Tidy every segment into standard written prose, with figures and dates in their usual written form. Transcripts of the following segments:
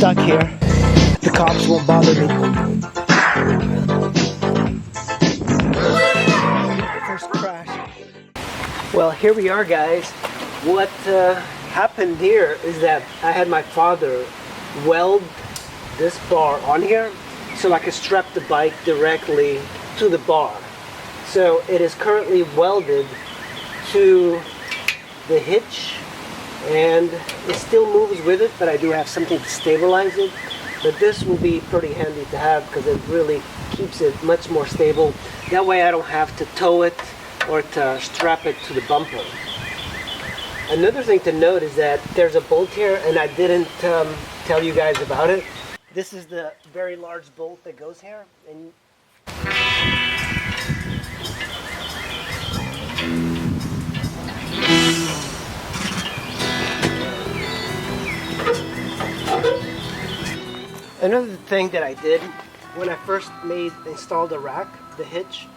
stuck here. The cops won't bother me. First crash. Well, here we are, guys. What happened here is that I had my father weld this bar on here so I could strap the bike directly to the bar. So it is currently welded to the hitch, and it still moves with it, but I do have something to stabilize it. But this will be pretty handy to have because it really keeps it much more stable. That way I don't have to tow it or to strap it to the bumper. Another thing to note is that there's a bolt here, and I didn't tell you guys about it. This is the very large bolt that goes here, and another thing that I did when I first installed the rack, the hitch,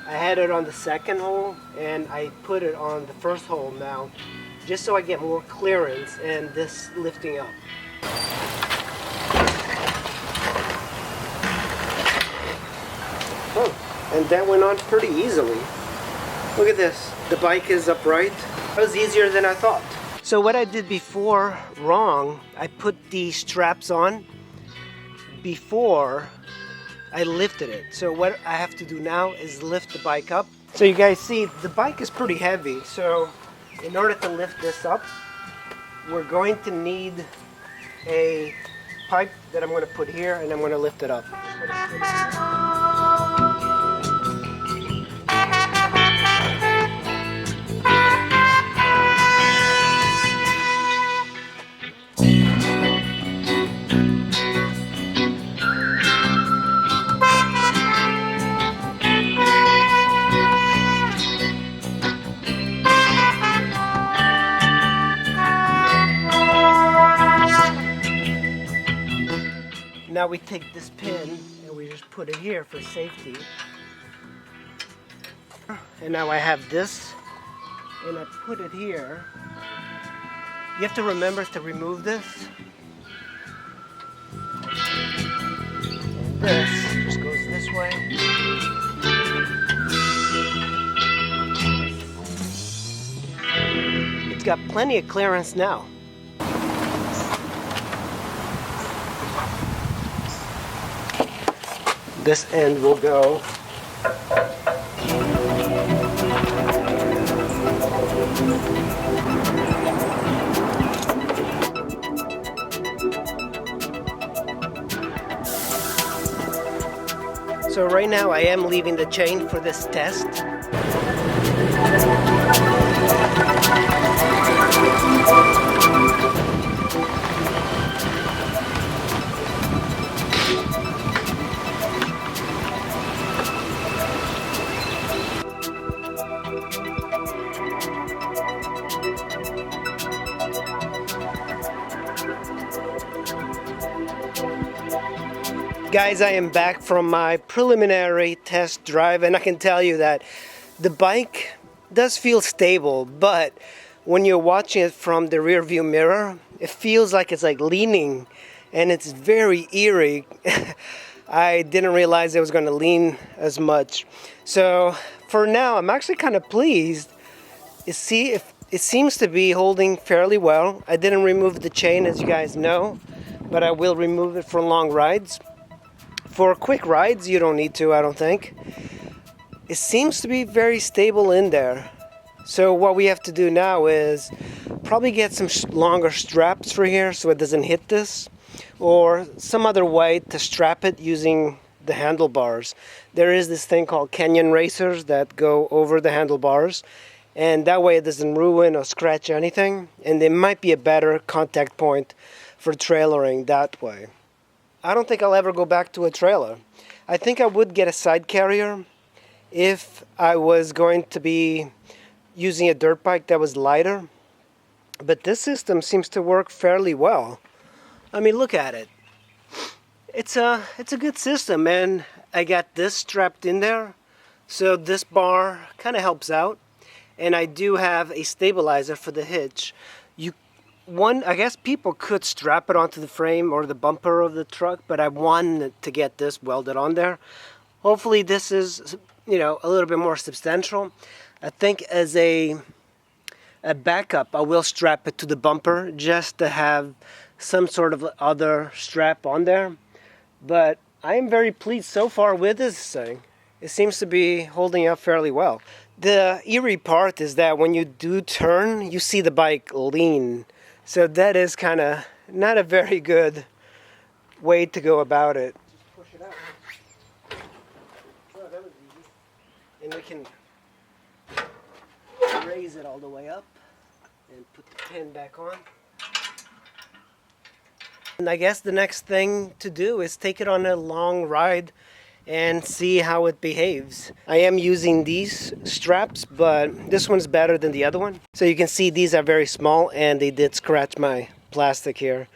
I had it on the second hole and I put it on the first hole now, just so I get more clearance and this lifting up. Oh, and that went on pretty easily. Look at this, the bike is upright. It was easier than I thought. So what I did before wrong, I put the straps on before I lifted it. So what I have to do now is lift the bike up. So you guys see, the bike is pretty heavy. So in order to lift this up, we're going to need a pipe that I'm going to put here, and I'm going to lift it up. Now we take this pin and we just put it here for safety. And now I have this and I put it here. You have to remember to remove this. This just goes this way. It's got plenty of clearance now. This end will go. So right now I am leaving the chain for this test. Guys, I am back from my preliminary test drive, and I can tell you that the bike does feel stable, but when you're watching it from the rear view mirror, it feels like it's like leaning, and it's very eerie. I didn't realize it was going to lean as much. So for now, I'm actually kind of pleased. It seems to be holding fairly well. I didn't remove the chain, as you guys know, but I will remove it for long rides. For quick rides, you don't need to, I don't think. It seems to be very stable in there. So what we have to do now is probably get some longer straps for here so it doesn't hit this, or some other way to strap it using the handlebars. There is this thing called canyon racers that go over the handlebars, and that way it doesn't ruin or scratch anything, and there might be a better contact point for trailering that way. I don't think I'll ever go back to a trailer. I think I would get a side carrier if I was going to be using a dirt bike that was lighter. But this system seems to work fairly well. I mean, look at it. It's a good system, and I got this strapped in there, so this bar kind of helps out. And I do have a stabilizer for the hitch. I guess people could strap it onto the frame or the bumper of the truck, but I wanted to get this welded on there. Hopefully this is, you know, a little bit more substantial. I think as a backup, I will strap it to the bumper just to have some sort of other strap on there. But I am very pleased so far with this thing. It seems to be holding up fairly well. The eerie part is that when you do turn, you see the bike lean. So that is kind of not a very good way to go about it. Just push it out. Oh, that was easy. And we can raise it all the way up and put the pin back on. And I guess the next thing to do is take it on a long ride and see how it behaves. I am using these straps, but this one's better than the other one. So you can see these are very small and they did scratch my plastic here.